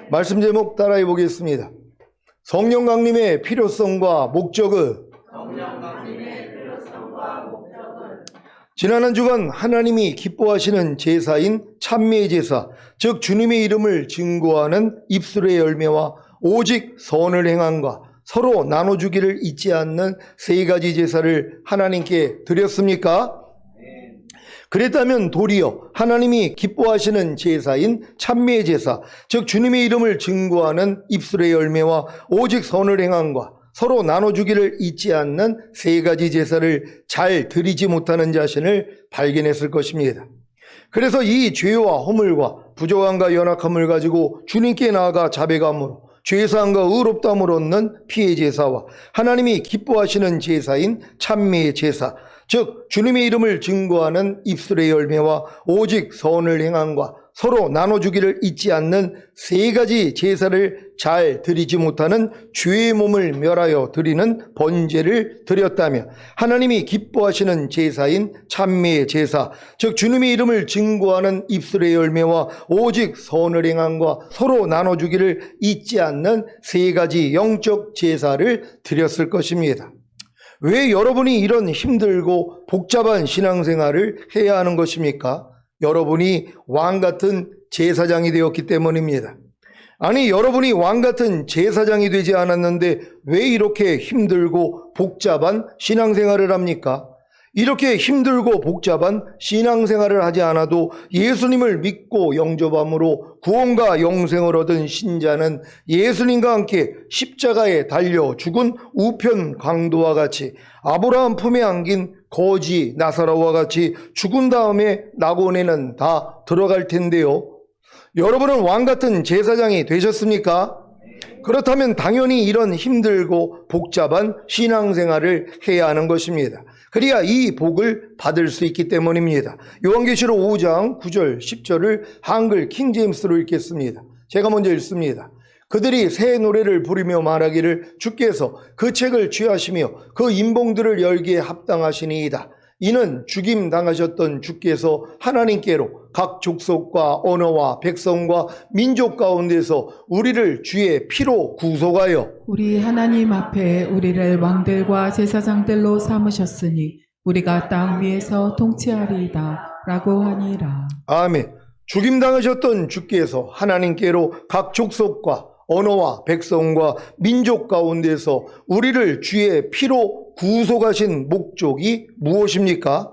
말씀 제목 따라해 보겠습니다. 성령 강림의 필요성과 목적은 지난 한 주간 하나님이 기뻐하시는 제사인 찬미의 제사, 즉 주님의 이름을 증거하는 입술의 열매와 오직 선을 행함과 서로 나눠주기를 잊지 않는 세 가지 제사를 하나님께 드렸습니까? 그랬다면 도리어 하나님이 기뻐하시는 제사인 찬미의 제사, 즉 주님의 이름을 증거하는 입술의 열매와 오직 선을 행함과 서로 나눠주기를 잊지 않는 세 가지 제사를 잘 드리지 못하는 자신을 발견했을 것입니다. 그래서 이 죄와 허물과 부족함과 연약함을 가지고 주님께 나아가 자백함으로 죄사함과 의롭다함을 얻는 피의 제사와 하나님이 기뻐하시는 제사인 찬미의 제사, 즉 주님의 이름을 증거하는 입술의 열매와 오직 선을 행함과 서로 나눠주기를 잊지 않는 세 가지 제사를 잘 드리지 못하는 죄의 몸을 멸하여 드리는 번제를 드렸다며 하나님이 기뻐하시는 제사인 찬미의 제사, 즉 주님의 이름을 증거하는 입술의 열매와 오직 선을 행함과 서로 나눠주기를 잊지 않는 세 가지 영적 제사를 드렸을 것입니다. 왜 여러분이 이런 힘들고 복잡한 신앙생활을 해야 하는 것입니까? 여러분이 왕같은 제사장이 되었기 때문입니다. 아니, 여러분이 왕같은 제사장이 되지 않았는데 왜 이렇게 힘들고 복잡한 신앙생활을 합니까? 이렇게 힘들고 복잡한 신앙생활을 하지 않아도 예수님을 믿고 영접함으로 구원과 영생을 얻은 신자는 예수님과 함께 십자가에 달려 죽은 우편 강도와 같이 아브라함 품에 안긴 거지 나사로와 같이 죽은 다음에 낙원에는 다 들어갈 텐데요. 여러분은 왕같은 제사장이 되셨습니까? 그렇다면 당연히 이런 힘들고 복잡한 신앙생활을 해야 하는 것입니다. 그래야 이 복을 받을 수 있기 때문입니다. 요한계시록 5장 9절 10절을 한글 킹제임스로 읽겠습니다. 제가 먼저 읽습니다. 그들이 새 노래를 부르며 말하기를 주께서 그 책을 취하시며 그 인봉들을 열기에 합당하시니이다. 이는 죽임 당하셨던 주께서 하나님께로 각 족속과 언어와 백성과 민족 가운데서 우리를 주의 피로 구속하여 우리 하나님 앞에 우리를 왕들과 제사장들로 삼으셨으니 우리가 땅 위에서 통치하리이다 라고 하니라. 아멘. 죽임 당하셨던 주께서 하나님께로 각 족속과 언어와 백성과 민족 가운데서 우리를 주의 피로 구속하신 목적이 무엇입니까?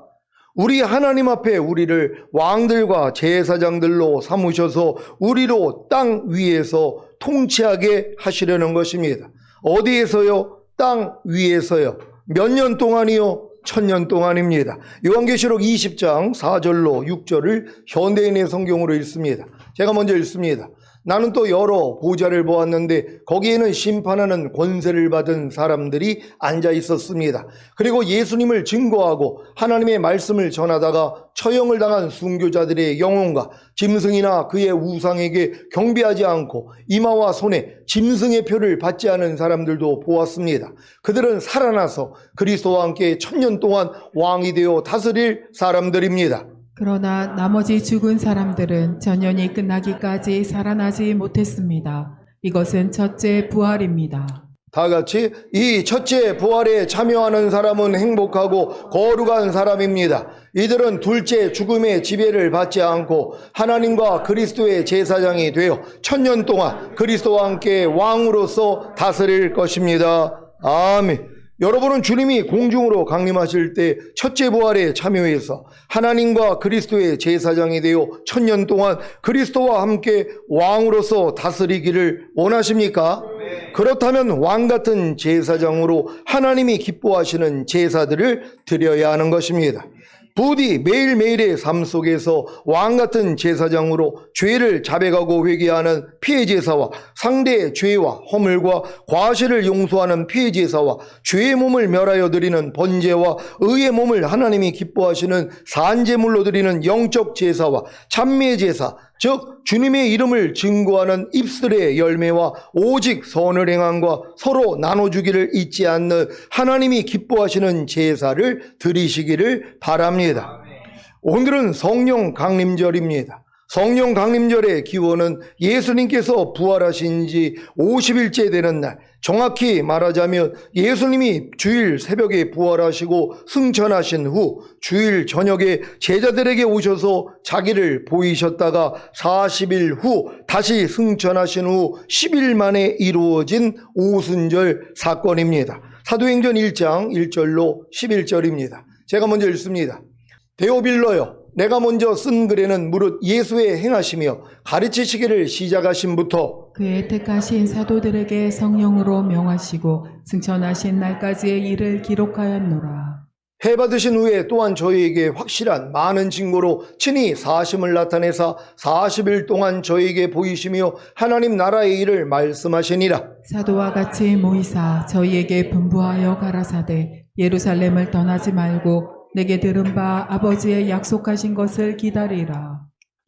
우리 하나님 앞에 우리를 왕들과 제사장들로 삼으셔서 우리로 땅 위에서 통치하게 하시려는 것입니다. 어디에서요? 땅 위에서요. 몇 년 동안이요? 1000년 동안입니다. 요한계시록 20장 4절로 6절을 현대인의 성경으로 읽습니다. 제가 먼저 읽습니다. 나는 또 여러 보좌를 보았는데 거기에는 심판하는 권세를 받은 사람들이 앉아 있었습니다. 그리고 예수님을 증거하고 하나님의 말씀을 전하다가 처형을 당한 순교자들의 영혼과 짐승이나 그의 우상에게 경배하지 않고 이마와 손에 짐승의 표를 받지 않은 사람들도 보았습니다. 그들은 살아나서 그리스도와 함께 1000년 동안 왕이 되어 다스릴 사람들입니다. 그러나 나머지 죽은 사람들은 전연이 끝나기까지 살아나지 못했습니다. 이것은 첫째 부활입니다. 다 같이 이 첫째 부활에 참여하는 사람은 행복하고 거룩한 사람입니다. 이들은 둘째 죽음의 지배를 받지 않고 하나님과 그리스도의 제사장이 되어 1000년 동안 그리스도와 함께 왕으로서 다스릴 것입니다. 아멘. 여러분은 주님이 공중으로 강림하실 때 첫째 부활에 참여해서 하나님과 그리스도의 제사장이 되어 1000년 동안 그리스도와 함께 왕으로서 다스리기를 원하십니까? 그렇다면 왕같은 제사장으로 하나님이 기뻐하시는 제사들을 드려야 하는 것입니다. 부디 매일매일의 삶 속에서 왕같은 제사장으로 죄를 자백하고 회개하는 피의 제사와 상대의 죄와 허물과 과실을 용서하는 피의 제사와 죄의 몸을 멸하여 드리는 번제와 의의 몸을 하나님이 기뻐하시는 산제물로 드리는 영적 제사와 찬미의 제사, 즉 주님의 이름을 증거하는 입술의 열매와 오직 선을 행함과 서로 나눠주기를 잊지 않는 하나님이 기뻐하시는 제사를 드리시기를 바랍니다. 오늘은 성령 강림절입니다. 성령 강림절의 기원은 예수님께서 부활하신 지 50일째 되는 날, 정확히 말하자면 예수님이 주일 새벽에 부활하시고 승천하신 후 주일 저녁에 제자들에게 오셔서 자기를 보이셨다가 40일 후 다시 승천하신 후 10일 만에 이루어진 오순절 사건입니다. 사도행전 1장 1절로 11절입니다. 제가 먼저 읽습니다. 데오빌로여, 내가 먼저 쓴 글에는 무릇 예수의 행하시며 가르치시기를 시작하심부터 그의 택하신 사도들에게 성령으로 명하시고 승천하신 날까지의 일을 기록하였노라. 해 받으신 후에 또한 저희에게 확실한 많은 증거로 친히 사심을 나타내사 40일 동안 저희에게 보이시며 하나님 나라의 일을 말씀하시니라. 사도와 같이 모이사 저희에게 분부하여 가라사대 예루살렘을 떠나지 말고 내게 들은 바 아버지의 약속하신 것을 기다리라.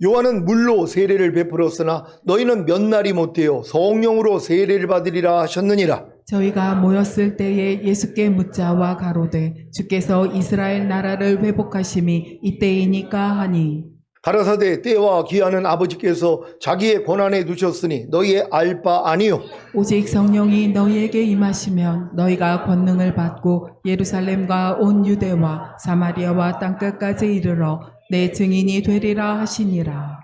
요한은 물로 세례를 베풀었으나 너희는 몇 날이 못되어 성령으로 세례를 받으리라 하셨느니라. 저희가 모였을 때에 예수께 묻자와 가로되 주께서 이스라엘 나라를 회복하심이 이때이니까 하니 가라사대 때와 기한은 아버지께서 자기의 권한에 두셨으니 너희의 알 바 아니요 오직 성령이 너희에게 임하시면 너희가 권능을 받고 예루살렘과 온 유대와 사마리아와 땅끝까지 이르러 내 증인이 되리라 하시니라.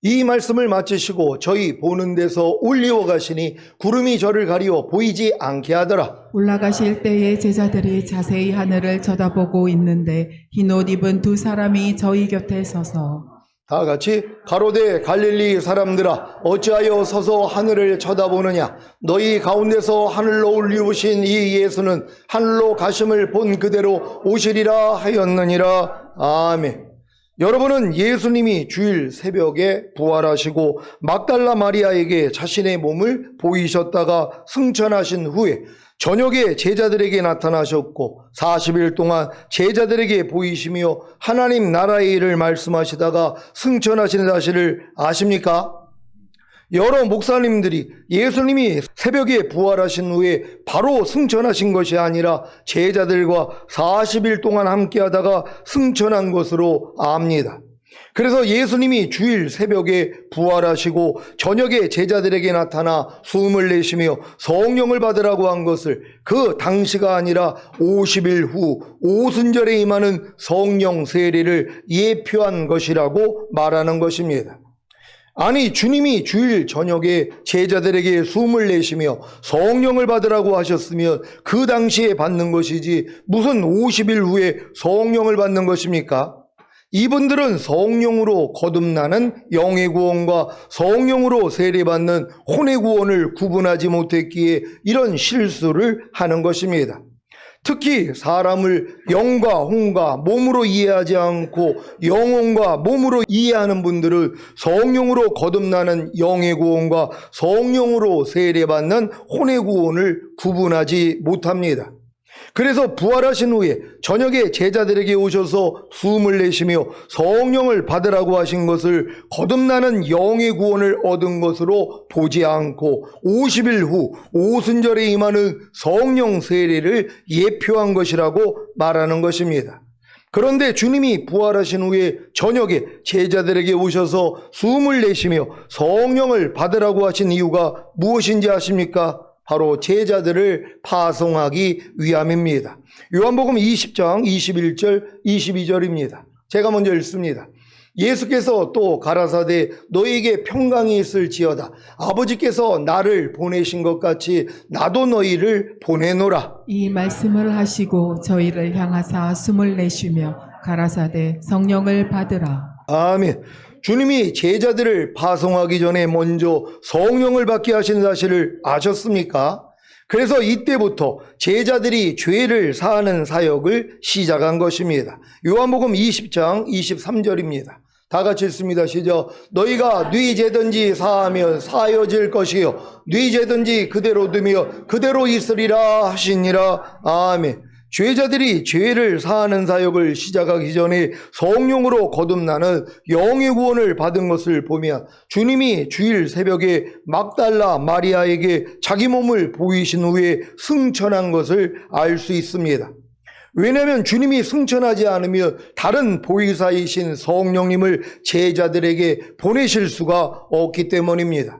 이 말씀을 마치시고 저희 보는 데서 올리워 가시니 구름이 저를 가리워 보이지 않게 하더라. 올라가실 때에 제자들이 자세히 하늘을 쳐다보고 있는데 흰옷 입은 두 사람이 저희 곁에 서서 다 같이 가로되 갈릴리 사람들아 어찌하여 서서 하늘을 쳐다보느냐. 너희 가운데서 하늘로 올리우신 이 예수는 하늘로 가심을 본 그대로 오시리라 하였느니라. 아멘. 여러분은 예수님이 주일 새벽에 부활하시고 막달라 마리아에게 자신의 몸을 보이셨다가 승천하신 후에 저녁에 제자들에게 나타나셨고 40일 동안 제자들에게 보이시며 하나님 나라의 일을 말씀하시다가 승천하신 사실을 아십니까? 여러 목사님들이 예수님이 새벽에 부활하신 후에 바로 승천하신 것이 아니라 제자들과 40일 동안 함께하다가 승천한 것으로 압니다. 그래서 예수님이 주일 새벽에 부활하시고 저녁에 제자들에게 나타나 숨을 내쉬며 성령을 받으라고 한 것을 그 당시가 아니라 50일 후 오순절에 임하는 성령 세례를 예표한 것이라고 말하는 것입니다. 아니, 주님이 주일 저녁에 제자들에게 숨을 내쉬며 성령을 받으라고 하셨으면 그 당시에 받는 것이지 무슨 50일 후에 성령을 받는 것입니까? 이분들은 성령으로 거듭나는 영의 구원과 성령으로 세례받는 혼의 구원을 구분하지 못했기에 이런 실수를 하는 것입니다. 특히 사람을 영과 혼과 몸으로 이해하지 않고 영혼과 몸으로 이해하는 분들은 성령으로 거듭나는 영의 구원과 성령으로 세례받는 혼의 구원을 구분하지 못합니다. 그래서 부활하신 후에 저녁에 제자들에게 오셔서 숨을 내쉬며 성령을 받으라고 하신 것을 거듭나는 영의 구원을 얻은 것으로 보지 않고 50일 후 오순절에 임하는 성령 세례를 예표한 것이라고 말하는 것입니다. 그런데 주님이 부활하신 후에 저녁에 제자들에게 오셔서 숨을 내쉬며 성령을 받으라고 하신 이유가 무엇인지 아십니까? 바로 제자들을 파송하기 위함입니다. 요한복음 20장 21절 22절입니다. 제가 먼저 읽습니다. 예수께서 또 가라사대 너희에게 평강이 있을지어다. 아버지께서 나를 보내신 것 같이 나도 너희를 보내노라. 이 말씀을 하시고 저희를 향하사 숨을 내쉬며 가라사대 성령을 받으라. 아멘. 주님이 제자들을 파송하기 전에 먼저 성령을 받게 하신 사실을 아셨습니까? 그래서 이때부터 제자들이 죄를 사하는 사역을 시작한 것입니다. 요한복음 20장 23절입니다. 다 같이 읽습니다. 시작. 너희가 네 죄든지 사하면 사여질 것이요 네 죄든지 그대로 두며 그대로 있으리라 하시니라. 아멘. 죄자들이 죄를 사하는 사역을 시작하기 전에 성령으로 거듭나는 영의 구원을 받은 것을 보면 주님이 주일 새벽에 막달라 마리아에게 자기 몸을 보이신 후에 승천한 것을 알 수 있습니다. 왜냐하면 주님이 승천하지 않으면 다른 보혜사이신 성령님을 제자들에게 보내실 수가 없기 때문입니다.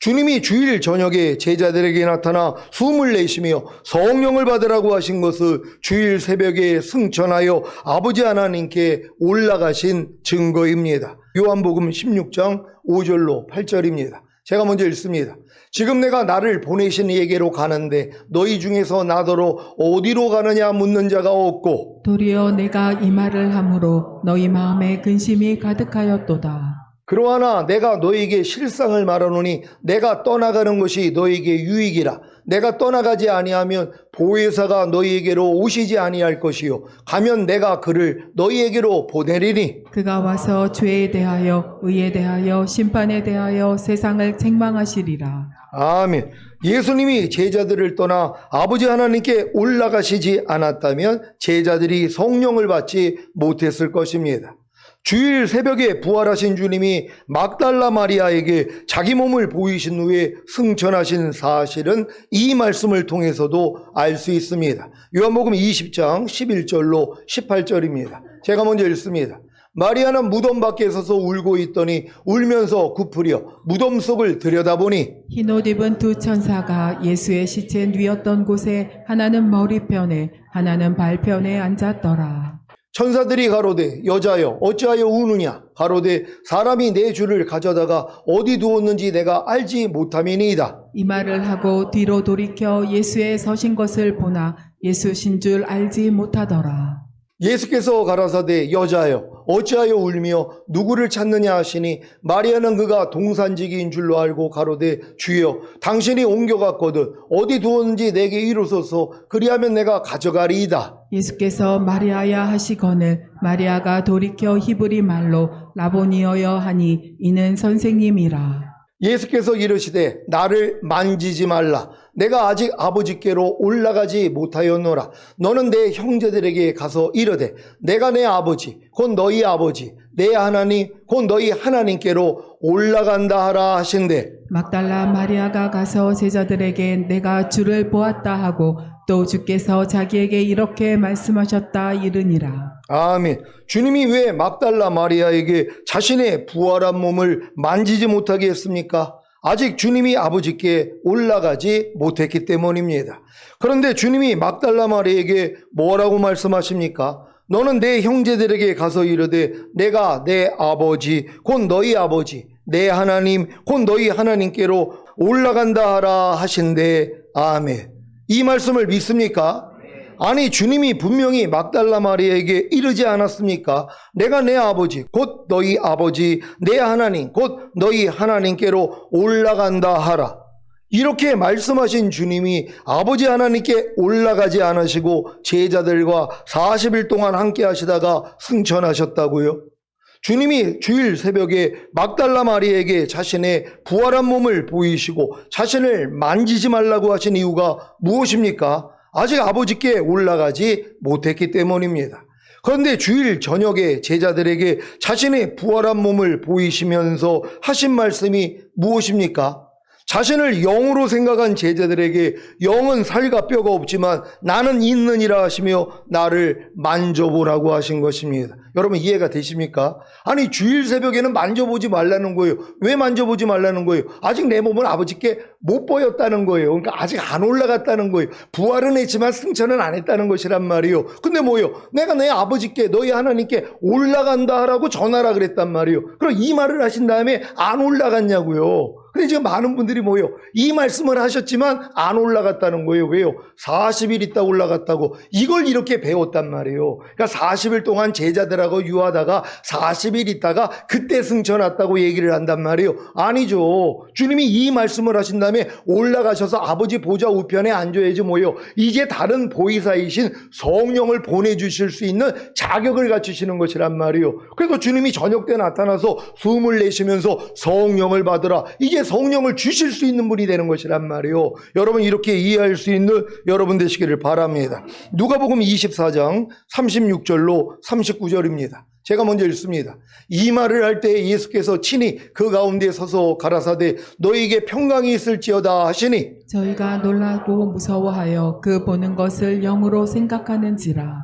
주님이 주일 저녁에 제자들에게 나타나 숨을 내쉬며 성령을 받으라고 하신 것을 주일 새벽에 승천하여 아버지 하나님께 올라가신 증거입니다. 요한복음 16장 5절로 8절입니다. 제가 먼저 읽습니다. 지금 내가 나를 보내신 이에게로 가는데 너희 중에서 나더러 어디로 가느냐 묻는 자가 없고 도리어 내가 이 말을 함으로 너희 마음에 근심이 가득하였도다. 그러하나 내가 너희에게 실상을 말하노니 내가 떠나가는 것이 너희에게 유익이라. 내가 떠나가지 아니하면 보혜사가 너희에게로 오시지 아니할 것이요 가면 내가 그를 너희에게로 보내리니 그가 와서 죄에 대하여 의에 대하여 심판에 대하여 세상을 책망하시리라. 아멘. 예수님이 제자들을 떠나 아버지 하나님께 올라가시지 않았다면 제자들이 성령을 받지 못했을 것입니다. 주일 새벽에 부활하신 주님이 막달라 마리아에게 자기 몸을 보이신 후에 승천하신 사실은 이 말씀을 통해서도 알 수 있습니다. 요한복음 20장 11절로 18절입니다. 제가 먼저 읽습니다. 마리아는 무덤 밖에 서서 울고 있더니 울면서 굽으려 무덤 속을 들여다보니 흰 옷 입은 두 천사가 예수의 시체 누웠던 곳에 하나는 머리편에 하나는 발편에 앉았더라. 천사들이 가로되 여자여 어찌하여 우느냐 가로되 사람이 내 주를 가져다가 어디 두었는지 내가 알지 못함이니이다. 이 말을 하고 뒤로 돌이켜 예수의 서신 것을 보나 예수신 줄 알지 못하더라. 예수께서 가라사대 여자여 어찌하여 울며 누구를 찾느냐 하시니 마리아는 그가 동산지기인 줄로 알고 가로되 주여 당신이 옮겨갔거든 어디 두었는지 내게 이루소서 그리하면 내가 가져가리이다. 예수께서 마리아야 하시거늘 마리아가 돌이켜 히브리 말로 라보니어여 하니 이는 선생님이라. 예수께서 이르시되 나를 만지지 말라. 내가 아직 아버지께로 올라가지 못하였노라. 너는 내 형제들에게 가서 이르되 내가 내 아버지 곧 너희 아버지 내 하나님 곧 너희 하나님께로 올라간다 하라 하신대. 막달라 마리아가 가서 제자들에게 내가 주를 보았다 하고 또 주께서 자기에게 이렇게 말씀하셨다 이르니라. 아멘. 주님이 왜 막달라 마리아에게 자신의 부활한 몸을 만지지 못하게 했습니까? 아직 주님이 아버지께 올라가지 못했기 때문입니다. 그런데 주님이 막달라 마리아에게 뭐라고 말씀하십니까? 너는 내 형제들에게 가서 이르되 내가 내 아버지 곧 너희 아버지 내 하나님 곧 너희 하나님께로 올라간다 하라 하신대. 아멘. 이 말씀을 믿습니까? 아니 주님이 분명히 막달라 마리아에게 이르지 않았습니까? 내가 내 아버지 곧 너희 아버지 내 하나님 곧 너희 하나님께로 올라간다 하라. 이렇게 말씀하신 주님이 아버지 하나님께 올라가지 않으시고 제자들과 40일 동안 함께 하시다가 승천하셨다고요? 주님이 주일 새벽에 막달라 마리아에게 자신의 부활한 몸을 보이시고 자신을 만지지 말라고 하신 이유가 무엇입니까? 아직 아버지께 올라가지 못했기 때문입니다. 그런데 주일 저녁에 제자들에게 자신의 부활한 몸을 보이시면서 하신 말씀이 무엇입니까? 자신을 영으로 생각한 제자들에게 영은 살과 뼈가 없지만 나는 있느니라 하시며 나를 만져보라고 하신 것입니다. 여러분 이해가 되십니까? 아니 주일 새벽에는 만져보지 말라는 거예요. 왜 만져보지 말라는 거예요? 아직 내 몸은 아버지께 못 보였다는 거예요. 그러니까 아직 안 올라갔다는 거예요. 부활은 했지만 승천은 안 했다는 것이란 말이에요. 근데 뭐예요? 내가 내 아버지께 너희 하나님께 올라간다 하라고 전하라 그랬단 말이에요. 그럼 이 말을 하신 다음에 안 올라갔냐고요. 근데 지금 많은 분들이 뭐예요? 이 말씀을 하셨지만 안 올라갔다는 거예요. 왜요? 40일 있다 올라갔다고. 이걸 이렇게 배웠단 말이에요. 그러니까 40일 동안 제자들하고 유하다가 40일 있다가 그때 승천 왔다고 얘기를 한단 말이에요. 아니죠. 주님이 이 말씀을 하신 다음에 올라가셔서 아버지 보좌 우편에 앉아야지 뭐예요? 이제 다른 보이사이신 성령을 보내주실 수 있는 자격을 갖추시는 것이란 말이에요. 그래서 주님이 저녁 때 나타나서 숨을 내쉬면서 성령을 받으라. 이제 성령을 주실 수 있는 분이 되는 것이란 말이에요. 여러분 이렇게 이해할 수 있는 여러분 되시기를 바랍니다. 누가복음 24장 36절로 39절입니다. 제가 먼저 읽습니다. 이 말을 할 때 예수께서 친히 그 가운데 서서 가라사대 너희에게 평강이 있을지어다 하시니 저희가 놀라고 무서워하여 그 보는 것을 영으로 생각하는지라.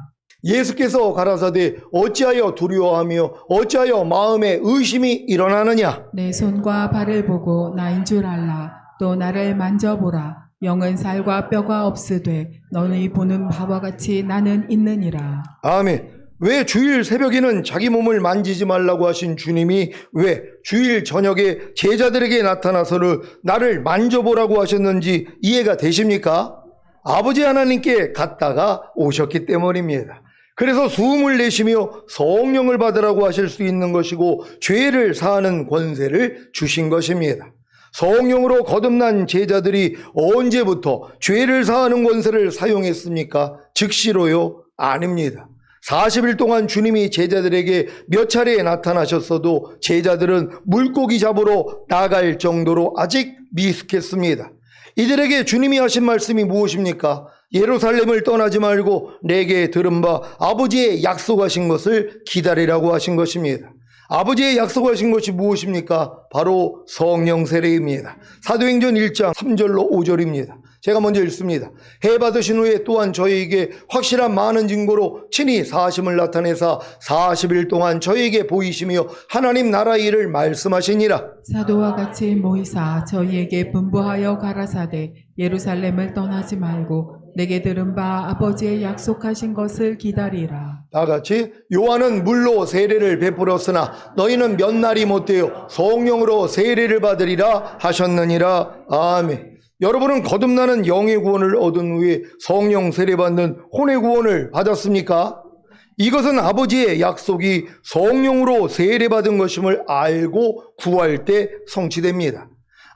예수께서 가라사대 어찌하여 두려워하며 어찌하여 마음에 의심이 일어나느냐. 내 손과 발을 보고 나인 줄 알라. 또 나를 만져보라. 영은 살과 뼈가 없으되 너희 보는 바와 같이 나는 있느니라. 아멘. 왜 주일 새벽에는 자기 몸을 만지지 말라고 하신 주님이 왜 주일 저녁에 제자들에게 나타나서는 나를 만져보라고 하셨는지 이해가 되십니까? 아버지 하나님께 갔다가 오셨기 때문입니다. 그래서 숨을 내쉬며 성령을 받으라고 하실 수 있는 것이고 죄를 사하는 권세를 주신 것입니다. 성령으로 거듭난 제자들이 언제부터 죄를 사하는 권세를 사용했습니까? 즉시로요? 아닙니다. 40일 동안 주님이 제자들에게 몇 차례 나타나셨어도 제자들은 물고기 잡으러 나갈 정도로 아직 미숙했습니다. 이들에게 주님이 하신 말씀이 무엇입니까? 예루살렘을 떠나지 말고 내게 들은 바 아버지의 약속하신 것을 기다리라고 하신 것입니다. 아버지의 약속하신 것이 무엇입니까? 바로 성령 세례입니다. 사도행전 1장 3절로 5절입니다. 제가 먼저 읽습니다. 해 받으신 후에 또한 저희에게 확실한 많은 증거로 친히 사심을 나타내사 40일 동안 저희에게 보이시며 하나님 나라의 일을 말씀하시니라. 사도와 같이 모이사 저희에게 분부하여 가라사대 예루살렘을 떠나지 말고 내게 들은 바 아버지의 약속하신 것을 기다리라. 다 같이 요한은 물로 세례를 베풀었으나 너희는 몇 날이 못되어 성령으로 세례를 받으리라 하셨느니라. 아멘. 여러분은 거듭나는 영의 구원을 얻은 후에 성령 세례받는 혼의 구원을 받았습니까? 이것은 아버지의 약속이 성령으로 세례받은 것임을 알고 구할 때 성취됩니다.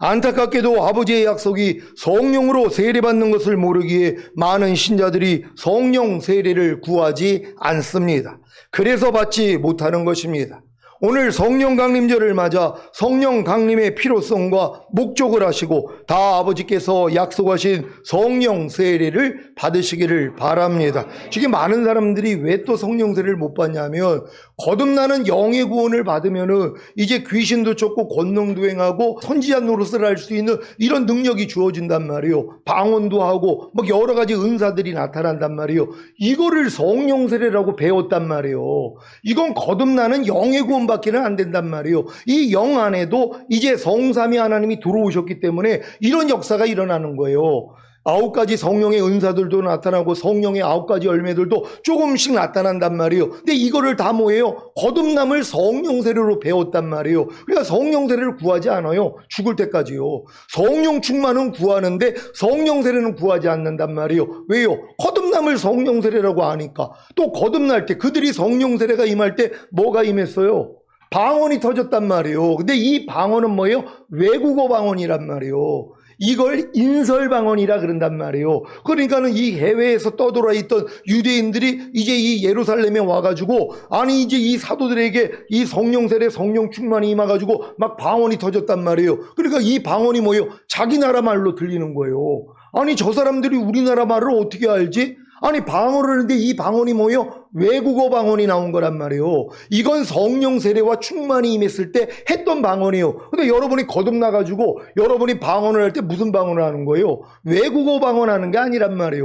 안타깝게도 아버지의 약속이 성령으로 세례받는 것을 모르기에 많은 신자들이 성령 세례를 구하지 않습니다. 그래서 받지 못하는 것입니다. 오늘 성령 강림절을 맞아 성령 강림의 필요성과 목적을 하시고 다 아버지께서 약속하신 성령 세례를 받으시기를 바랍니다. 지금 많은 사람들이 왜 또 성령 세례를 못 받냐면 거듭나는 영의 구원을 받으면은 이제 귀신도 쫓고 권능도 행하고 선지자 노릇을 할 수 있는 이런 능력이 주어진단 말이에요. 방언도 하고 막 여러 가지 은사들이 나타난단 말이에요. 이거를 성령 세례라고 배웠단 말이에요. 이건 거듭나는 영의 구원밖에는 안 된단 말이에요. 이 영 안에도 이제 성삼위 하나님이 들어오셨기 때문에 이런 역사가 일어나는 거예요. 9가지 성령의 은사들도 나타나고 성령의 9가지 열매들도 조금씩 나타난단 말이에요. 근데 이거를 다 뭐예요? 거듭남을 성령 세례로 배웠단 말이에요. 그러니까 성령 세례를 구하지 않아요. 죽을 때까지요. 성령 충만은 구하는데 성령 세례는 구하지 않는단 말이에요. 왜요? 거듭남을 성령 세례라고 하니까. 또 거듭날 때 그들이 성령 세례가 임할 때 뭐가 임했어요? 방언이 터졌단 말이에요. 근데 이 방언은 뭐예요? 외국어 방언이란 말이에요. 이걸 인설방언이라 그런단 말이에요. 그러니까는 이 해외에서 떠돌아 있던 유대인들이 이제 이 예루살렘에 와가지고 아니 이제 이 사도들에게 이 성령 세례 성령 충만이 임해가지고 막 방언이 터졌단 말이에요. 그러니까 이 방언이 뭐예요? 자기 나라 말로 들리는 거예요. 아니 저 사람들이 우리나라 말을 어떻게 알지? 아니 방언을 하는데 이 방언이 뭐예요? 외국어 방언이 나온 거란 말이에요. 이건 성령 세례와 충만이 임했을 때 했던 방언이에요. 근데 여러분이 거듭나가지고 여러분이 방언을 할 때 무슨 방언을 하는 거예요? 외국어 방언하는 게 아니란 말이에요.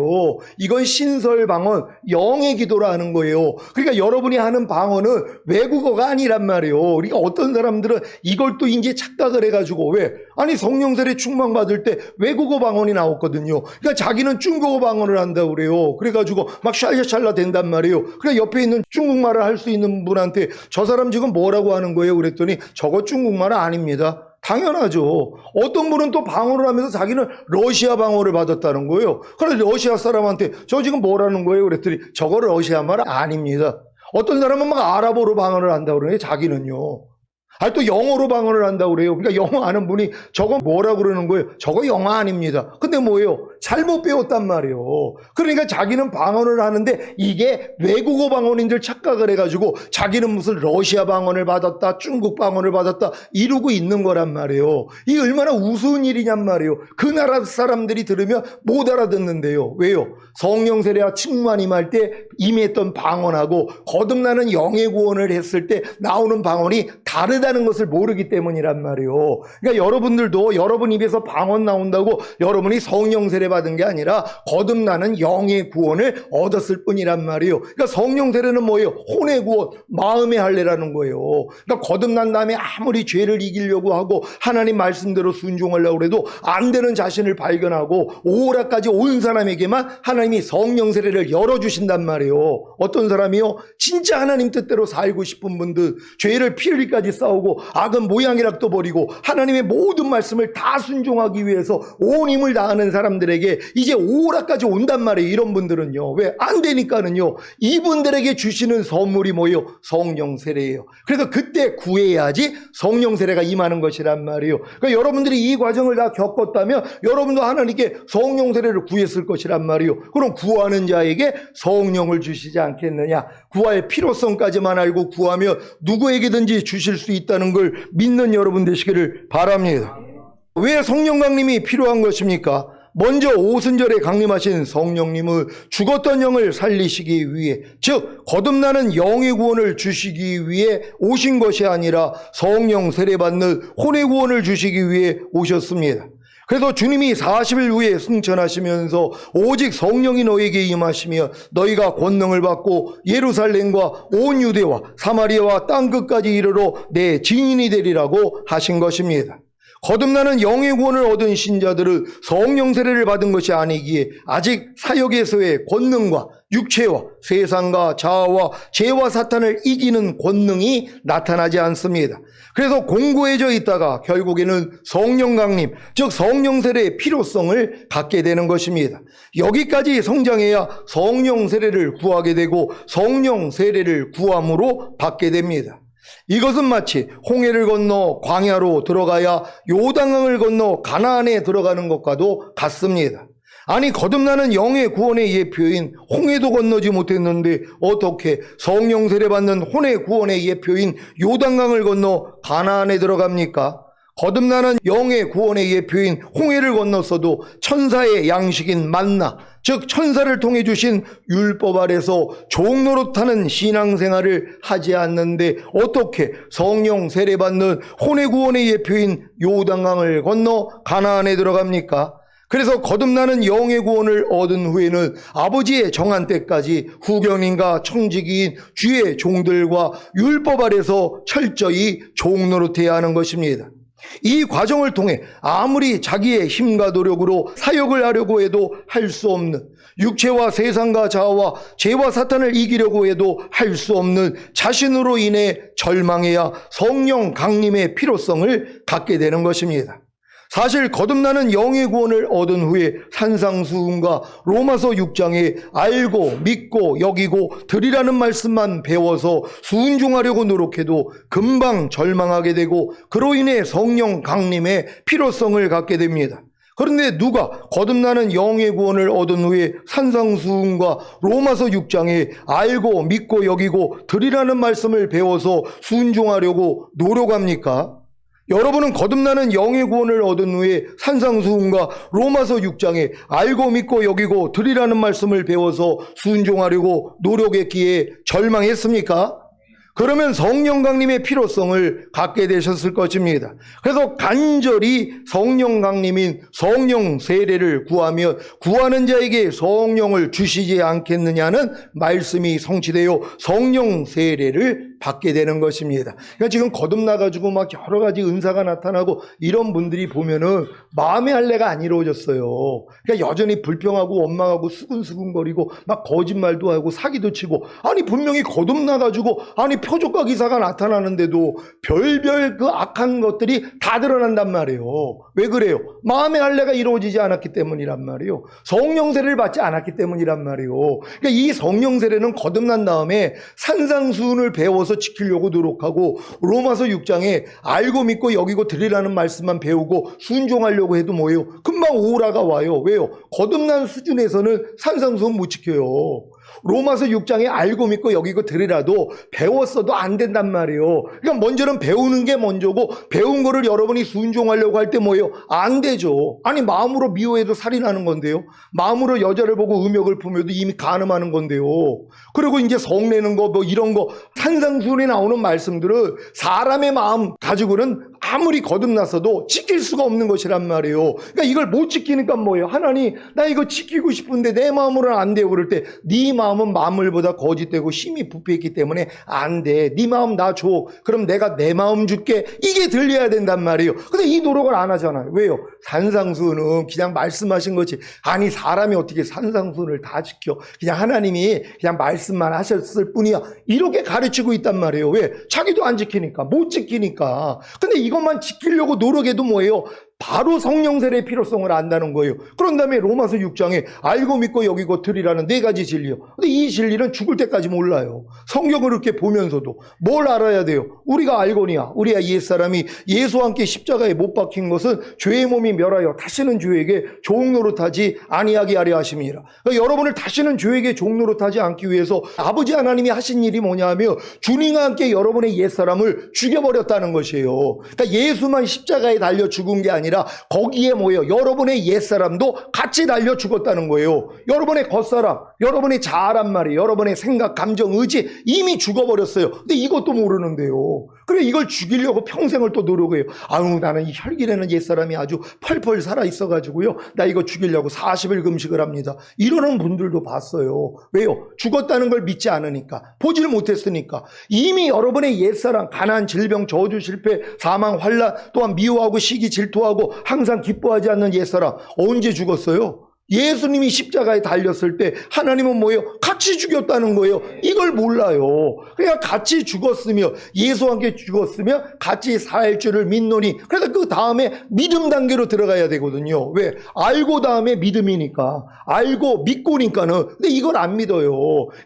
이건 신설 방언, 영의 기도라 하는 거예요. 그러니까 여러분이 하는 방언은 외국어가 아니란 말이에요. 그러니까 어떤 사람들은 이걸 또 이제 착각을 해가지고 왜? 아니 성령 세례 충만 받을 때 외국어 방언이 나왔거든요. 그러니까 자기는 중국어 방언을 한다고 그래요. 그래가지고 막 샬샤샬라 된단 말이에요. 그래 옆에 있는 중국말을 할 수 있는 분한테 저 사람 지금 뭐라고 하는 거예요? 그랬더니 저거 중국말은 아닙니다. 당연하죠. 어떤 분은 또 방언을 하면서 자기는 러시아 방언을 받았다는 거예요. 그래서 러시아 사람한테 저 지금 뭐라는 거예요? 그랬더니 저거 러시아 말 아닙니다. 어떤 사람은 막 아랍어로 방언을 한다고 그러는데 자기는요. 아니 또 영어로 방언을 한다고 그래요. 그러니까 영어 아는 분이 저거 뭐라고 그러는 거예요? 저거 영어 아닙니다. 근데 뭐예요? 잘못 배웠단 말이에요. 그러니까 자기는 방언을 하는데 이게 외국어 방언인 줄 착각을 해가지고 자기는 무슨 러시아 방언을 받았다, 중국 방언을 받았다 이러고 있는 거란 말이에요. 이게 얼마나 우스운 일이냔 말이에요. 그 나라 사람들이 들으면 못 알아듣는데요. 왜요? 성령 세례와 충만 임할 때 임했던 방언하고 거듭나는 영의 구원을 했을 때 나오는 방언이 다르다. 안다는 것을 모르기 때문이란 말이에요. 그러니까 여러분들도 여러분 입에서 방언 나온다고 여러분이 성령 세례 받은 게 아니라 거듭나는 영의 구원을 얻었을 뿐이란 말이에요. 그러니까 성령 세례는 뭐예요? 혼의 구원, 마음의 할례라는 거예요. 그러니까 거듭난 다음에 아무리 죄를 이기려고 하고 하나님 말씀대로 순종하려고 해도 안 되는 자신을 발견하고 오라까지 온 사람에게만 하나님이 성령 세례를 열어주신단 말이에요. 어떤 사람이요? 진짜 하나님 뜻대로 살고 싶은 분들, 죄를 피 흘리까지 싸우고 악은 모양이락도 버리고 하나님의 모든 말씀을 다 순종하기 위해서 온 힘을 다하는 사람들에게 이제 오라까지 온단 말이에요. 이런 분들은요. 왜? 안 되니까는요. 이분들에게 주시는 선물이 뭐예요? 성령 세례예요. 그래서 그때 구해야지 성령 세례가 임하는 것이란 말이에요. 그러니까 여러분들이 이 과정을 다 겪었다면 여러분도 하나님께 성령 세례를 구했을 것이란 말이에요. 그럼 구하는 자에게 성령을 주시지 않겠느냐? 구할 필요성까지만 알고 구하면 누구에게든지 주실 수 있다는 걸 믿는 여러분 되시기를 바랍니다. 왜 성령 강림이 필요한 것입니까? 먼저 오순절에 강림하신 성령님은 죽었던 영을 살리시기 위해, 즉 거듭나는 영의 구원을 주시기 위해 오신 것이 아니라 성령 세례받는 혼의 구원을 주시기 위해 오셨습니다. 그래서 주님이 40일 후에 승천하시면서 오직 성령이 너에게 임하시며 너희가 권능을 받고 예루살렘과 온 유대와 사마리아와 땅끝까지 이르러 내 증인이 되리라고 하신 것입니다. 거듭나는 영의 구원을 얻은 신자들은 성령 세례를 받은 것이 아니기에 아직 사역에서의 권능과 육체와 세상과 자아와 죄와 사탄을 이기는 권능이 나타나지 않습니다. 그래서 공고해져 있다가 결국에는 성령 강림, 즉 성령 세례의 필요성을 갖게 되는 것입니다. 여기까지 성장해야 성령 세례를 구하게 되고 성령 세례를 구함으로 받게 됩니다. 이것은 마치 홍해를 건너 광야로 들어가야 요단강을 건너 가나안에 들어가는 것과도 같습니다. 아니 거듭나는 영의 구원의 예표인 홍해도 건너지 못했는데 어떻게 성령 세례 받는 혼의 구원의 예표인 요단강을 건너 가나안에 들어갑니까? 거듭나는 영의 구원의 예표인 홍해를 건넜어도 천사의 양식인 만나, 즉 천사를 통해 주신 율법 아래서 종노릇하는 신앙생활을 하지 않는데 어떻게 성령 세례받는 혼의 구원의 예표인 요단강을 건너 가나안에 들어갑니까? 그래서 거듭나는 영의 구원을 얻은 후에는 아버지의 정한 때까지 후견인과 청지기인 주의 종들과 율법 아래서 철저히 종노릇해야 하는 것입니다. 이 과정을 통해 아무리 자기의 힘과 노력으로 사역을 하려고 해도 할 수 없는, 육체와 세상과 자아와 죄와 사탄을 이기려고 해도 할 수 없는 자신으로 인해 절망해야 성령 강림의 필요성을 갖게 되는 것입니다. 사실 거듭나는 영의 구원을 얻은 후에 산상수훈과 로마서 6장에 알고 믿고 여기고 들이라는 말씀만 배워서 순종하려고 노력해도 금방 절망하게 되고 그로 인해 성령 강림의 필요성을 갖게 됩니다. 그런데 누가 거듭나는 영의 구원을 얻은 후에 산상수훈과 로마서 6장에 알고 믿고 여기고 들이라는 말씀을 배워서 순종하려고 노력합니까? 여러분은 거듭나는 영의 구원을 얻은 후에 산상수훈과 로마서 6장에 알고 믿고 여기고 들이라는 말씀을 배워서 순종하려고 노력했기에 절망했습니까? 그러면 성령 강림의 필요성을 갖게 되셨을 것입니다. 그래서 간절히 성령 강림인 성령 세례를 구하며 구하는 자에게 성령을 주시지 않겠느냐는 말씀이 성취되어 성령 세례를 받게 되는 것입니다. 그러니까 지금 거듭나가지고 막 여러 가지 은사가 나타나고 이런 분들이 보면은 마음의 할례가 안 이루어졌어요. 그러니까 여전히 불평하고 원망하고 수근수근거리고 막 거짓말도 하고 사기도 치고, 아니 분명히 거듭나가지고 아니 표적과 기사가 나타나는데도 별별 그 악한 것들이 다 드러난단 말이에요. 왜 그래요? 마음의 할례가 이루어지지 않았기 때문이란 말이에요. 성령 세례를 받지 않았기 때문이란 말이에요. 그러니까 이 성령 세례는 거듭난 다음에 산상수훈을 배워서 지키려고 노력하고 로마서 6장에 알고 믿고 여기고 들이라는 말씀만 배우고 순종하려고 해도 뭐예요? 금방 오라가 와요. 왜요? 거듭난 수준에서는 산상수훈 못 지켜요. 로마서 6장에 알고 믿고 여기고 들으라도 배웠어도 안 된단 말이에요. 그러니까 먼저는 배우는 게 먼저고, 배운 거를 여러분이 순종하려고 할 때 뭐예요? 안 되죠. 아니, 마음으로 미워해도 살인하는 건데요. 마음으로 여자를 보고 음욕을 품어도 이미 간음하는 건데요. 그리고 이제 성내는 거 뭐 이런 거 산상수훈에 나오는 말씀들은 사람의 마음 가지고는 아무리 거듭났어도 지킬 수가 없는 것이란 말이에요. 그러니까 이걸 못 지키니까 뭐예요? 하나님, 나 이거 지키고 싶은데 내 마음으로는 안 돼요. 그럴 때 네 마음은 만물보다 거짓되고 힘이 부패했기 때문에 안 돼. 네 마음 나 줘. 그럼 내가 내 마음 줄게. 이게 들려야 된단 말이에요. 근데 이 노력을 안 하잖아요. 왜요? 산상수훈은 그냥 말씀하신 거지. 아니, 사람이 어떻게 산상수훈을 다 지켜? 그냥 하나님이 그냥 말씀만 하셨을 뿐이야. 이렇게 가르치고 있단 말이에요. 왜? 자기도 안 지키니까, 못 지키니까. 근데 이것만 지키려고 노력해도 뭐예요? 바로 성령 세례의 필요성을 안다는 거예요. 그런 다음에 로마서 6장에 알고 믿고 여기고 들으라는 4가지 진리요. 근데 이 진리는 죽을 때까지 몰라요. 성경을 이렇게 보면서도 뭘 알아야 돼요? 우리가 알거니와 우리가 옛사람이 예수와 함께 십자가에 못 박힌 것은 죄의 몸이 멸하여 다시는 죄에게 종노릇하지 아니하게 하려 하심이라. 그러니까 여러분을 다시는 죄에게 종노릇하지 않기 위해서 아버지 하나님이 하신 일이 뭐냐 하면 주님과 함께 여러분의 옛사람을 죽여버렸다는 것이에요. 그러니까 예수만 십자가에 달려 죽은 게 아니라 거기에 뭐예요? 여러분의 옛사람도 같이 달려 죽었다는 거예요. 여러분의 겉사람, 여러분의 자아란 말이에요. 여러분의 생각, 감정, 의지 이미 죽어버렸어요. 근데 이것도 모르는데요. 그래, 이걸 죽이려고 평생을 또 노력해요. 아유, 나는 이 혈기라는 옛사람이 아주 펄펄 살아있어가지고요, 나 이거 죽이려고 40일 금식을 합니다. 이러는 분들도 봤어요. 왜요? 죽었다는 걸 믿지 않으니까, 보질 못했으니까. 이미 여러분의 옛사람, 가난, 질병, 저주, 실패, 사망, 환난, 또한 미워하고 시기, 질투하고 항상 기뻐하지 않는 옛사람 언제 죽었어요? 예수님이 십자가에 달렸을 때 하나님은 뭐예요? 같이 죽였다는 거예요. 이걸 몰라요. 그러니까 같이 죽었으며 예수와 함께 죽었으며 같이 살 줄을 믿노니, 그래서 그 다음에 믿음 단계로 들어가야 되거든요. 왜? 알고 다음에 믿음이니까. 알고 믿고니까는. 근데 이걸 안 믿어요.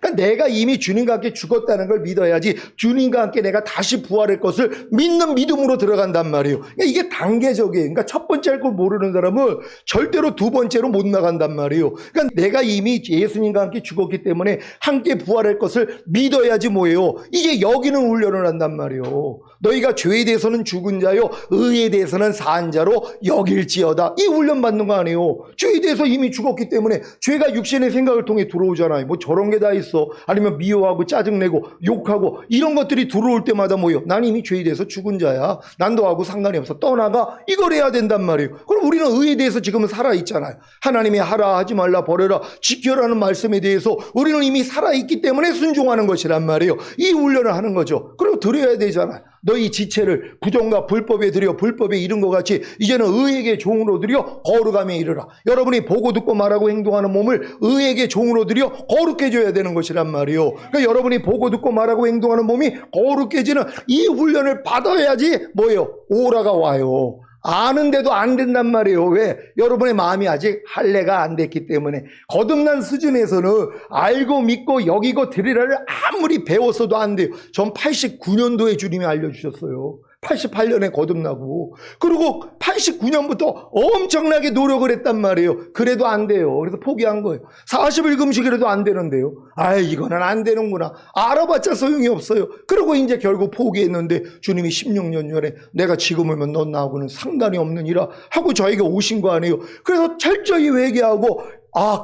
그러니까 내가 이미 주님과 함께 죽었다는 걸 믿어야지 주님과 함께 내가 다시 부활할 것을 믿는 믿음으로 들어간단 말이에요. 그러니까 이게 단계적이에요. 그러니까 첫 번째 할 걸 모르는 사람은 절대로 두 번째로 못 나가 간단 말이에요. 그러니까 내가 이미 예수님과 함께 죽었기 때문에 함께 부활할 것을 믿어야지 뭐예요? 이제 여기는 훈련을 한단 말이에요. 너희가 죄에 대해서는 죽은 자요 의에 대해서는 산 자로 여길지어다. 이 훈련 받는 거 아니에요. 죄에 대해서 이미 죽었기 때문에 죄가 육신의 생각을 통해 들어오잖아요. 뭐 저런 게 다 있어. 아니면 미워하고 짜증내고 욕하고 이런 것들이 들어올 때마다 뭐예요? 난 이미 죄에 대해서 죽은 자야. 난 너하고 상관이 없어. 떠나가. 이걸 해야 된단 말이에요. 그럼 우리는 의에 대해서 지금은 살아있잖아요. 하나님이 하라, 하지 말라, 버려라, 지켜라는 말씀에 대해서 우리는 이미 살아있기 때문에 순종하는 것이란 말이에요. 이 훈련을 하는 거죠. 그리고 드려야 되잖아요. 너희 지체를 부정과 불법에 드려 불법에 이른 것 같이 이제는 의에게 종으로 드려 거룩함에 이르라. 여러분이 보고 듣고 말하고 행동하는 몸을 의에게 종으로 드려 거룩해 줘야 되는 것이란 말이에요. 그러니까 여러분이 보고 듣고 말하고 행동하는 몸이 거룩해지는 이 훈련을 받아야지 뭐예요? 오라가 와요. 아는데도 안 된단 말이에요. 왜? 여러분의 마음이 아직 할례가 안 됐기 때문에. 거듭난 수준에서는 알고 믿고 여기고 들으라를 아무리 배웠어도 안 돼요. 전 89년도에 주님이 알려주셨어요. 88년에 거듭나고. 그리고 89년부터 엄청나게 노력을 했단 말이에요. 그래도 안 돼요. 그래서 포기한 거예요. 40일 금식이라도 안 되는데요. 이거는 안 되는구나. 알아봤자 소용이 없어요. 그리고 이제 결국 포기했는데 주님이 16년 전에 내가 지금이면 넌 나하고는 상관이 없느니라 하고 저에게 오신 거 아니에요. 그래서 철저히 회개하고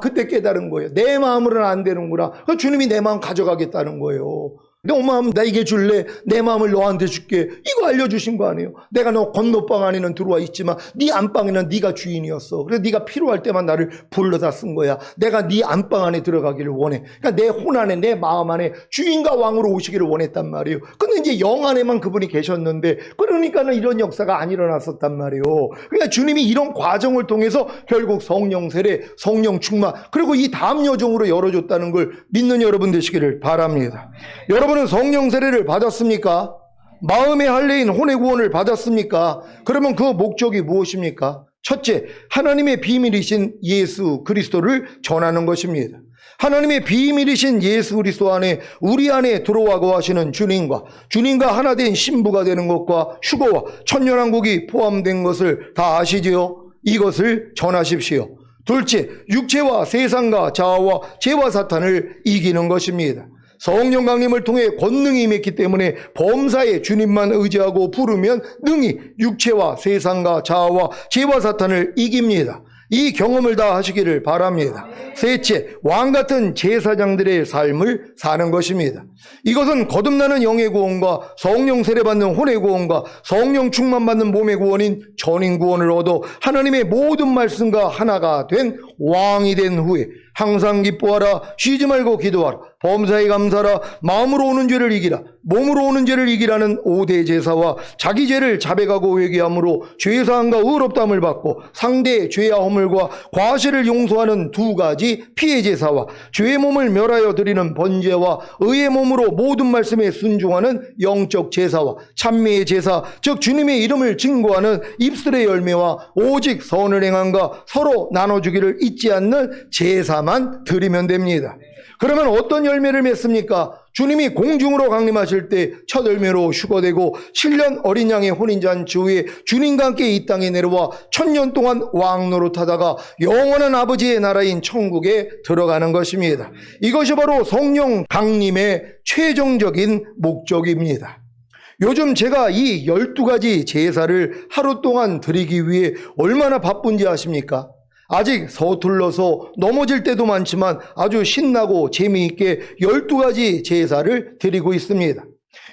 그때 깨달은 거예요. 내 마음으로는 안 되는구나. 그래서 주님이 내 마음 가져가겠다는 거예요. 너 마음 나에게 줄래? 내 마음을 너한테 줄게. 이거 알려주신 거 아니에요? 내가 너 건너방 안에는 들어와 있지만 네 안방에는 네가 주인이었어. 그래서 네가 필요할 때만 나를 불러다 쓴 거야. 내가 네 안방 안에 들어가기를 원해. 그러니까 내 혼 안에 내 마음 안에 주인과 왕으로 오시기를 원했단 말이에요. 근데 이제 영 안에만 그분이 계셨는데 그러니까는 이런 역사가 안 일어났었단 말이에요. 그러니까 주님이 이런 과정을 통해서 결국 성령 세례, 성령 충만, 그리고 이 다음 여정으로 열어줬다는 걸 믿는 여러분 되시기를 바랍니다. 여러분은 성령 세례를 받았습니까? 마음의 할례인 혼의 구원을 받았습니까? 그러면 그 목적이 무엇입니까? 첫째, 하나님의 비밀이신 예수 그리스도를 전하는 것입니다. 하나님의 비밀이신 예수 그리스도 안에 우리 안에 들어와 거하시는 주님과 하나 된 신부가 되는 것과 휴거와 천년왕국이 포함된 것을 다 아시지요? 이것을 전하십시오. 둘째, 육체와 세상과 자아와 죄와 사탄을 이기는 것입니다. 성령 강림을 통해 권능이 임했기 때문에 범사에 주님만 의지하고 부르면 능히 육체와 세상과 자아와 죄와 사탄을 이깁니다. 이 경험을 다 하시기를 바랍니다. 셋째, 왕같은 제사장들의 삶을 사는 것입니다. 이것은 거듭나는 영의 구원과 성령 세례받는 혼의 구원과 성령 충만받는 몸의 구원인 전인 구원을 얻어 하나님의 모든 말씀과 하나가 된 왕이 된 후에 항상 기뻐하라, 쉬지 말고 기도하라, 범사에 감사하라, 마음으로 오는 죄를 이기라, 몸으로 오는 죄를 이기라는 5대 제사와 자기 죄를 자백하고 회개함으로 죄사함과 의롭다함을 받고 상대의 죄와 허물과 과실을 용서하는 2가지 피해 제사와 죄의 몸을 멸하여 드리는 번제와 의의 몸으로 모든 말씀에 순종하는 영적 제사와 찬미의 제사, 즉 주님의 이름을 증거하는 입술의 열매와 오직 선을 행함과 서로 나눠주기를 잊지 않는 제사만 드리면 됩니다. 그러면 어떤 열매를 맺습니까? 주님이 공중으로 강림하실 때 첫 열매로 휴거되고 7년 어린 양의 혼인잔치 후에 주님과 함께 이 땅에 내려와 1000년 동안 왕 노릇하다가 영원한 아버지의 나라인 천국에 들어가는 것입니다. 이것이 바로 성령 강림의 최종적인 목적입니다. 요즘 제가 이 12가지 제사를 하루 동안 드리기 위해 얼마나 바쁜지 아십니까? 아직 서툴러서 넘어질 때도 많지만 아주 신나고 재미있게 12가지 제사를 드리고 있습니다.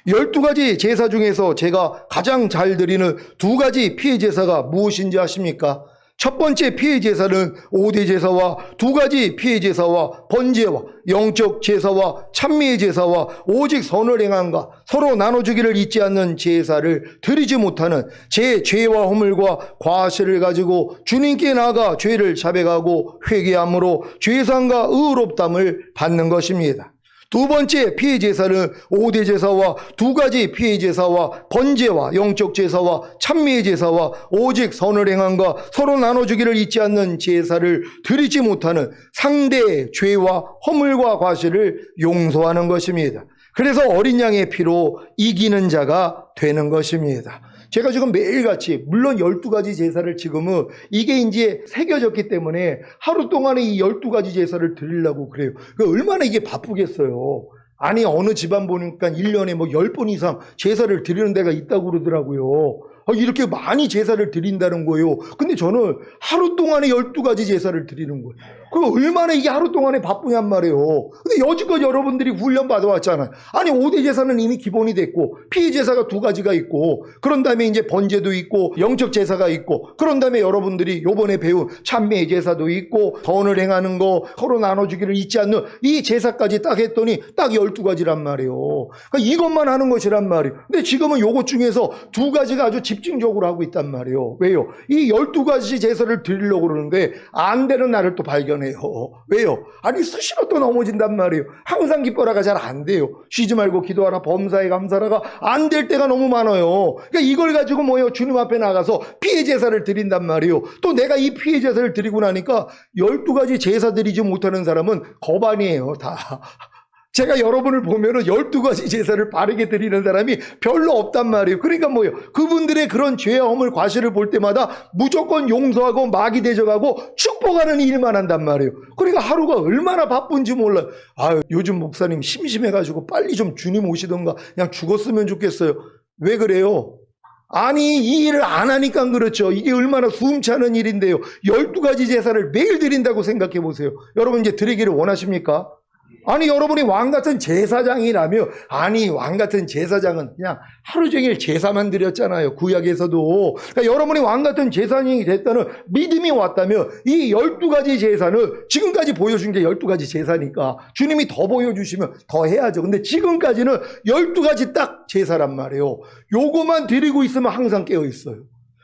12가지 제사 중에서 제가 가장 잘 드리는 2가지 피해 제사가 무엇인지 아십니까? 첫 번째 피해 제사는 5대 제사와 2가지 피해 제사와 번제와 영적 제사와 찬미의 제사와 오직 선을 행함과 서로 나눠주기를 잊지 않는 제사를 드리지 못하는 제 죄와 허물과 과실을 가지고 주님께 나아가 죄를 자백하고 회개함으로 죄상과 의롭담을 받는 것입니다. 두 번째 피해 제사는 5대 제사와 2가지 피해 제사와 번제와 영적 제사와 찬미의 제사와 오직 선을 행함과 서로 나눠주기를 잊지 않는 제사를 드리지 못하는 상대의 죄와 허물과 과실을 용서하는 것입니다. 그래서 어린 양의 피로 이기는 자가 되는 것입니다. 제가 지금 매일같이 물론 12가지 제사를 지금은 이게 이제 새겨졌기 때문에 하루 동안에 이 12가지 제사를 드리려고 그래요. 얼마나 이게 바쁘겠어요. 아니 어느 집안 보니까 1년에 뭐 10번 이상 제사를 드리는 데가 있다고 그러더라고요. 이렇게 많이 제사를 드린다는 거예요. 근데 저는 하루 동안에 12가지 제사를 드리는 거예요. 그럼 얼마나 이게 하루 동안에 바쁘냔 말이에요. 근데 여지껏 여러분들이 훈련 받아왔잖아요. 아니 5대 제사는 이미 기본이 됐고 피해 제사가 2가지가 있고 그런 다음에 이제 번제도 있고 영적 제사가 있고 그런 다음에 여러분들이 요번에 배운 찬미의 제사도 있고 선을 행하는 거 서로 나눠주기를 잊지 않는 이 제사까지 딱 했더니 딱 12가지란 말이에요. 그러니까 이것만 하는 것이란 말이에요. 근데 지금은 요것 중에서 2가지가 아주 집중적으로 하고 있단 말이에요. 왜요? 이 12가지 제사를 드리려고 그러는데 안 되는 날을 또 발견해요. 왜요? 아니 수시로 또 넘어진단 말이에요. 항상 기뻐라가 잘 안 돼요. 쉬지 말고 기도하라, 범사에 감사라가 안 될 때가 너무 많아요. 그러니까 이걸 가지고 뭐예요? 주님 앞에 나가서 피해 제사를 드린단 말이에요. 또 내가 이 피해 제사를 드리고 나니까 12가지 제사 드리지 못하는 사람은 거반이에요. 다. 제가 여러분을 보면은 12가지 제사를 바르게 드리는 사람이 별로 없단 말이에요. 그러니까 뭐예요? 그분들의 그런 죄와 허물 과실을 볼 때마다 무조건 용서하고 마귀 대적하고 축복하는 일만 한단 말이에요. 그러니까 하루가 얼마나 바쁜지 몰라요. 요즘 목사님 심심해가지고 빨리 좀 주님 오시던가 그냥 죽었으면 좋겠어요. 왜 그래요? 아니 이 일을 안 하니까 그렇죠. 이게 얼마나 숨차는 일인데요. 12가지 제사를 매일 드린다고 생각해 보세요. 여러분 이제 드리기를 원하십니까? 아니 여러분이 왕같은 제사장이라며 아니 왕같은 제사장은 그냥 하루 종일 제사만 드렸잖아요. 구약에서도. 그러니까 여러분이 왕같은 제사장이 됐다는 믿음이 왔다면 이 12가지 제사는 지금까지 보여준 게 12가지 제사니까 주님이 더 보여주시면 더 해야죠. 근데 지금까지는 12가지 딱 제사란 말이에요. 요거만 드리고 있으면 항상 깨어 있어요.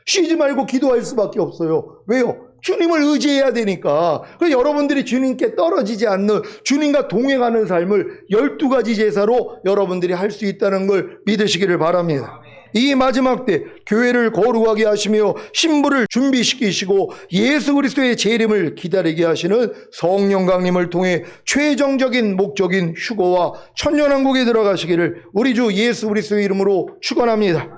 쉬지 말고 기도할 수밖에 없어요. 왜요? 주님을 의지해야 되니까. 그래서 여러분들이 주님께 떨어지지 않는 주님과 동행하는 삶을 12가지 제사로 여러분들이 할 수 있다는 걸 믿으시기를 바랍니다. 이 마지막 때 교회를 거룩하게 하시며 신부를 준비시키시고 예수 그리스도의 재림을 기다리게 하시는 성령 강림을 통해 최종적인 목적인 휴거와 천년왕국에 들어가시기를 우리 주 예수 그리스도의 이름으로 축원합니다.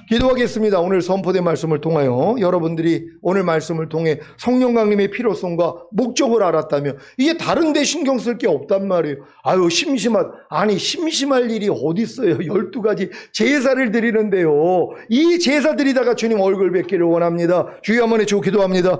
기도하겠습니다. 오늘 선포된 말씀을 통하여 여러분들이 오늘 말씀을 통해 성령 강림의 필요성과 목적을 알았다면 이게 다른 데 신경 쓸 게 없단 말이에요. 아유 심심할 일이 어디 있어요. 12가지 제사를 드리는데요. 이 제사 드리다가 주님 얼굴 뵙기를 원합니다. 주여 한번 해주고 기도합니다.